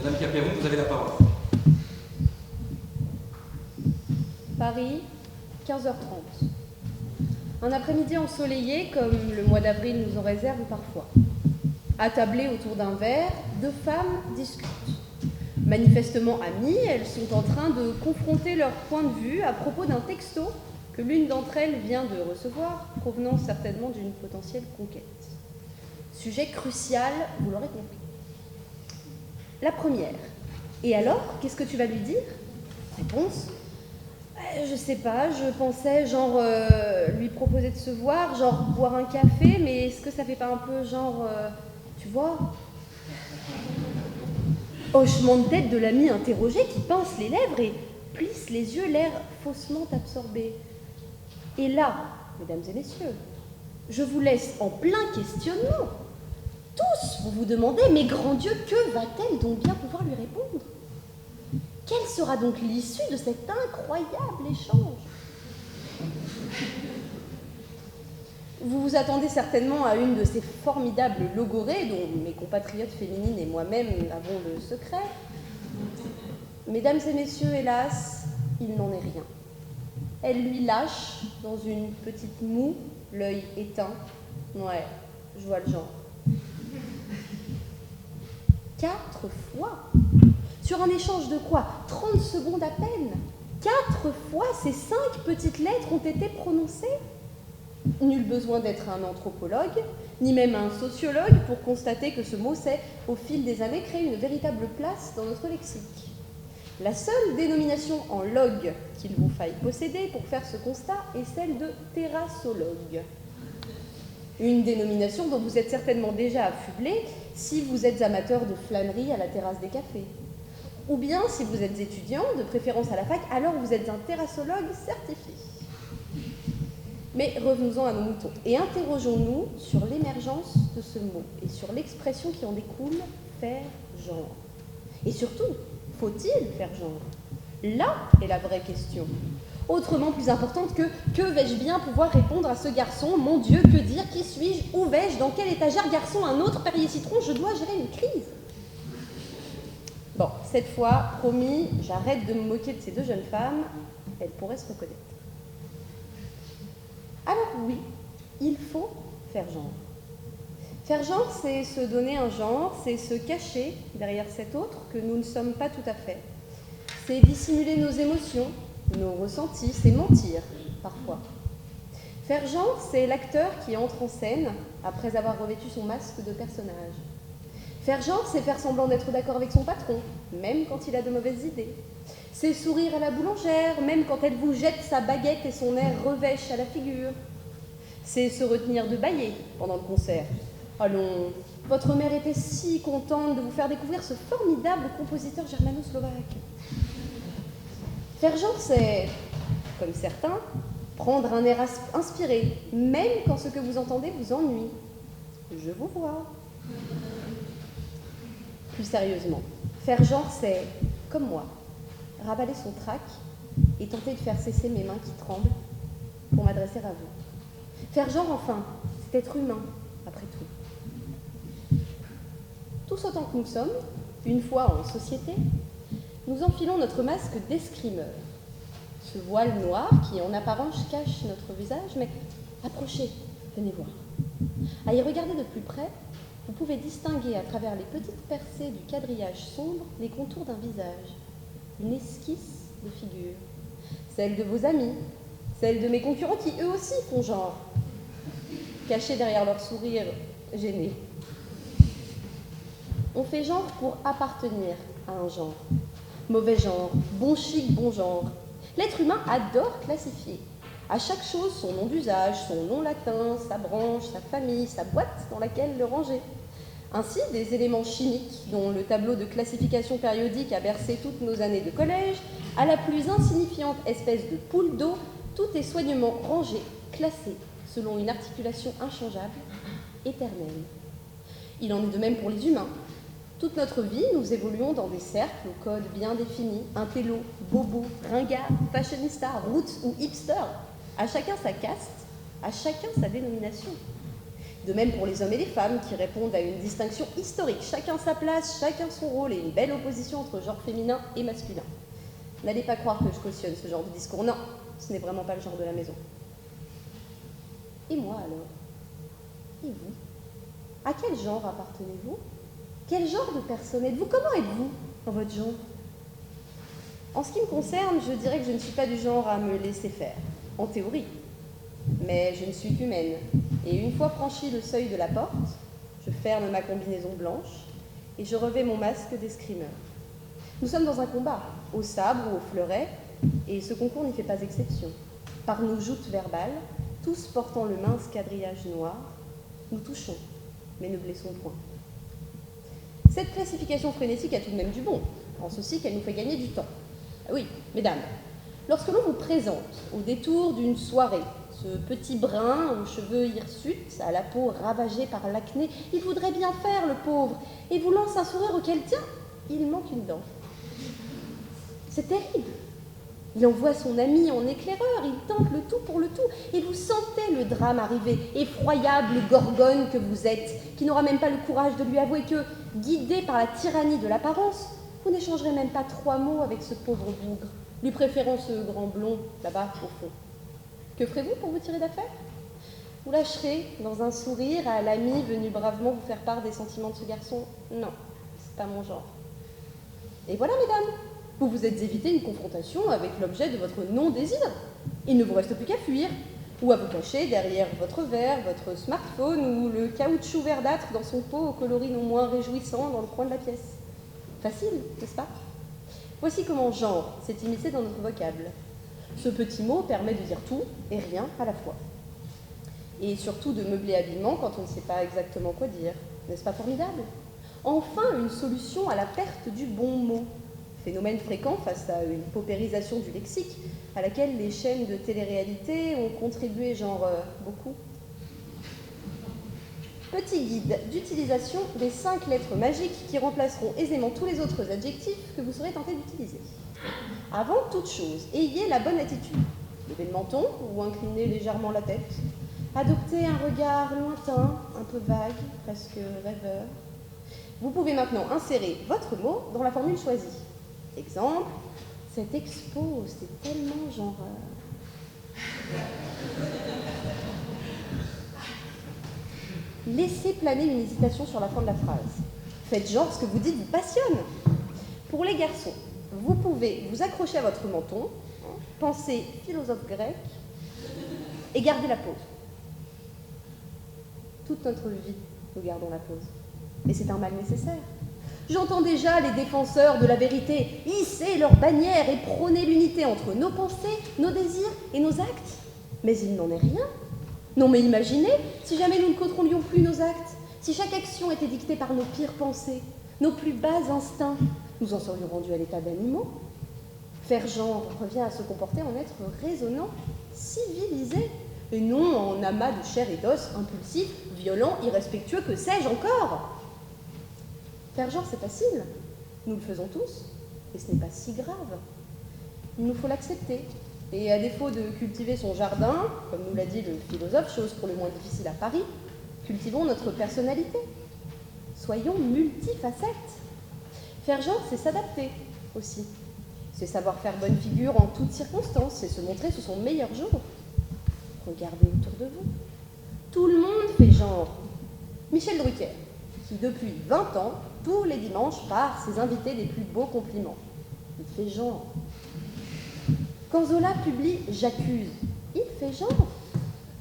Madame Capéron, vous avez la parole. Paris, 15h30. Un après-midi ensoleillé, comme le mois d'avril nous en réserve parfois. Attablées autour d'un verre, deux femmes discutent. Manifestement amies, elles sont en train de confronter leur point de vue à propos d'un texto que l'une d'entre elles vient de recevoir, provenant certainement d'une potentielle conquête. Sujet crucial, vous l'aurez compris. La première. Et alors, qu'est-ce que tu vas lui dire? Réponse. Je sais pas, je pensais lui proposer de se voir, genre boire un café, mais est-ce que ça fait pas un peu tu vois? Hochement de tête de l'ami interrogé qui pince les lèvres et plisse les yeux, l'air faussement absorbé. Et là, mesdames et messieurs, je vous laisse en plein questionnement. Tous, vous vous demandez, mais grand Dieu, que va-t-elle donc bien pouvoir lui répondre? Quelle sera donc l'issue de cet incroyable échange? Vous vous attendez certainement à une de ces formidables logorées dont mes compatriotes féminines et moi-même avons le secret. Mesdames et messieurs, hélas, il n'en est rien. Elle lui lâche, dans une petite moue, l'œil éteint. Ouais, je vois le genre. 4 fois. Sur un échange de quoi? 30 secondes à peine. 4 fois, ces 5 petites lettres ont été prononcées. Nul besoin d'être un anthropologue, ni même un sociologue pour constater que ce mot s'est, au fil des années, créé une véritable place dans notre lexique. La seule dénomination en log qu'il vous faille posséder pour faire ce constat est celle de terrassologue. Une dénomination dont vous êtes certainement déjà affublé si vous êtes amateur de flânerie à la terrasse des cafés. Ou bien, si vous êtes étudiant, de préférence à la fac, alors vous êtes un terrassologue certifié. Mais revenons-en à nos moutons et interrogeons-nous sur l'émergence de ce mot et sur l'expression qui en découle, faire genre. Et surtout, faut-il faire genre? Là est la vraie question. Autrement plus importante que vais-je bien pouvoir répondre à ce garçon? Mon Dieu, que dire? Qui suis-je? Où vais-je? Dans quelle étagère? Garçon, un autre Perrier Citron? Je dois gérer une crise. Bon, cette fois, promis, j'arrête de me moquer de ces deux jeunes femmes. Elles pourraient se reconnaître. Alors oui, il faut faire genre. Faire genre, c'est se donner un genre, c'est se cacher derrière cet autre que nous ne sommes pas tout à fait. C'est dissimuler nos émotions, nos ressentis, c'est mentir, parfois. Faire genre, c'est l'acteur qui entre en scène après avoir revêtu son masque de personnage. Faire genre, c'est faire semblant d'être d'accord avec son patron, même quand il a de mauvaises idées. C'est sourire à la boulangère, même quand elle vous jette sa baguette et son air revêche à la figure. C'est se retenir de bâiller pendant le concert. Allons, votre mère était si contente de vous faire découvrir ce formidable compositeur germano-slovaque. Faire genre, c'est, comme certains, prendre un air inspiré, même quand ce que vous entendez vous ennuie. Je vous vois. Plus sérieusement, faire genre, c'est, comme moi, ravaler son trac et tenter de faire cesser mes mains qui tremblent pour m'adresser à vous. Faire genre, enfin, c'est être humain, après tout. Tous autant que nous sommes, une fois en société, nous enfilons notre masque d'escrimeur. Ce voile noir qui, en apparence, cache notre visage, mais approchez, venez voir. À y regarder de plus près, vous pouvez distinguer à travers les petites percées du quadrillage sombre les contours d'un visage, une esquisse de figure, celle de vos amis, celle de mes concurrents qui eux aussi font genre, cachés derrière leur sourire gêné. On fait genre pour appartenir à un genre. Mauvais genre, bon chic, bon genre. L'être humain adore classifier. À chaque chose, son nom d'usage, son nom latin, sa branche, sa famille, sa boîte dans laquelle le ranger. Ainsi, des éléments chimiques dont le tableau de classification périodique a bercé toutes nos années de collège, à la plus insignifiante espèce de poule d'eau, tout est soigneusement rangé, classé, selon une articulation inchangeable, éternelle. Il en est de même pour les humains. Toute notre vie, nous évoluons dans des cercles aux codes bien définis, intello, bobo, ringard, fashionista, roots ou hipster. À chacun sa caste, à chacun sa dénomination. De même pour les hommes et les femmes qui répondent à une distinction historique, chacun sa place, chacun son rôle et une belle opposition entre genre féminin et masculin. N'allez pas croire que je cautionne ce genre de discours, non, ce n'est vraiment pas le genre de la maison. Et moi alors? Et vous? À quel genre appartenez-vous? Quel genre de personne êtes-vous? Comment êtes-vous dans votre genre? En ce qui me concerne, je dirais que je ne suis pas du genre à me laisser faire, en théorie. Mais je ne suis qu'humaine, et une fois franchi le seuil de la porte, je ferme ma combinaison blanche et je revais mon masque d'escrimeur. Nous sommes dans un combat, au sabre ou au fleuret, et ce concours n'y fait pas exception. Par nos joutes verbales, tous portant le mince quadrillage noir, nous touchons, mais ne blessons point. Cette classification frénétique a tout de même du bon, en ceci qu'elle nous fait gagner du temps. Ah oui, mesdames, lorsque l'on vous présente, au détour d'une soirée, ce petit brun aux cheveux hirsutes, à la peau ravagée par l'acné, il voudrait bien faire, le pauvre, et vous lance un sourire auquel, tiens, il manque une dent. C'est terrible. Il envoie son ami en éclaireur, il tente le tout pour le tout, et vous sentez le drame arriver, effroyable gorgone que vous êtes, qui n'aura même pas le courage de lui avouer que, guidé par la tyrannie de l'apparence, vous n'échangerez même pas 3 mots avec ce pauvre bougre, lui préférant ce grand blond, là-bas, au fond. Que ferez-vous pour vous tirer d'affaire? Vous lâcherez, dans un sourire, à l'ami venu bravement vous faire part des sentiments de ce garçon? Non, c'est pas mon genre. Et voilà, mesdames, vous vous êtes évité une confrontation avec l'objet de votre non-désir. Il ne vous reste plus qu'à fuir, ou à vous cacher derrière votre verre, votre smartphone, ou le caoutchouc verdâtre dans son pot au coloris non moins réjouissant dans le coin de la pièce. Facile, n'est-ce pas? Voici comment genre s'est immiscé dans notre vocable. Ce petit mot permet de dire tout et rien à la fois. Et surtout de meubler habilement quand on ne sait pas exactement quoi dire. N'est-ce pas formidable? Enfin, une solution à la perte du bon mot. Phénomène fréquent face à une paupérisation du lexique, à laquelle les chaînes de télé-réalité ont contribué beaucoup. Petit guide d'utilisation des 5 lettres magiques qui remplaceront aisément tous les autres adjectifs que vous serez tenté d'utiliser. Avant toute chose, ayez la bonne attitude. Levez le menton ou inclinez légèrement la tête. Adoptez un regard lointain, un peu vague, presque rêveur. Vous pouvez maintenant insérer votre mot dans la formule choisie. Exemple, cette expo, c'est tellement genre... Laissez planer une hésitation sur la fin de la phrase. Faites genre ce que vous dites vous passionne. Pour les garçons, vous pouvez vous accrocher à votre menton, penser philosophe grec et garder la pause. Toute notre vie, nous gardons la pause. Et c'est un mal nécessaire. J'entends déjà les défenseurs de la vérité hisser leurs bannières et prôner l'unité entre nos pensées, nos désirs et nos actes. Mais il n'en est rien. Non mais imaginez, si jamais nous ne contrôlions plus nos actes, si chaque action était dictée par nos pires pensées, nos plus bas instincts, nous en serions rendus à l'état d'animaux. Faire genre revient à se comporter en être raisonnant, civilisé, et non en amas de chair et d'os, impulsif, violent, irrespectueux, que sais-je encore. Faire genre, c'est facile, nous le faisons tous, et ce n'est pas si grave. Il nous faut l'accepter, et à défaut de cultiver son jardin, comme nous l'a dit le philosophe, chose pour le moins difficile à Paris, cultivons notre personnalité. Soyons multifacettes. Faire genre, c'est s'adapter aussi. C'est savoir faire bonne figure en toutes circonstances, c'est se montrer sous son meilleur jour. Regardez autour de vous. Tout le monde fait genre. Michel Drucker, qui depuis 20 ans, tous les dimanches, part ses invités les plus beaux compliments. Il fait genre. Quand Zola publie « J'accuse », il fait genre.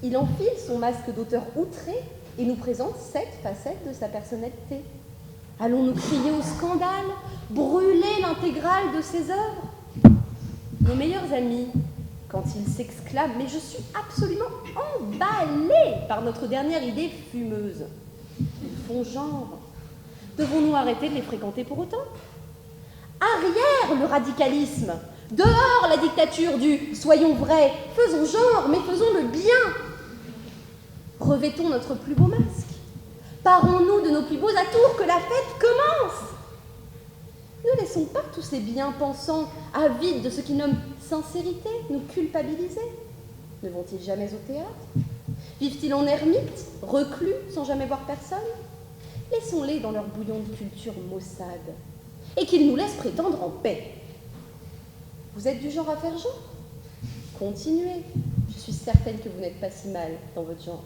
Il enfile son masque d'auteur outré et nous présente 7 facettes de sa personnalité. Allons-nous crier au scandale, brûler l'intégrale de ses œuvres? Nos meilleurs amis, quand ils s'exclament « Mais je suis absolument emballé par notre dernière idée fumeuse », ils font genre. Devons-nous arrêter de les fréquenter pour autant? Arrière le radicalisme! Dehors la dictature du « soyons vrais », faisons genre, mais faisons le bien. Revêtons notre plus beau masque. Parons-nous de nos plus beaux atours, que la fête commence. Ne laissons pas tous ces bien-pensants, avides de ce qu'ils nomment sincérité, nous culpabiliser. Ne vont-ils jamais au théâtre? Vivent-ils en ermite, reclus, sans jamais voir personne? Laissons-les dans leur bouillon de culture maussade, et qu'ils nous laissent prétendre en paix. Vous êtes du genre à faire genre? Continuez, je suis certaine que vous n'êtes pas si mal dans votre genre.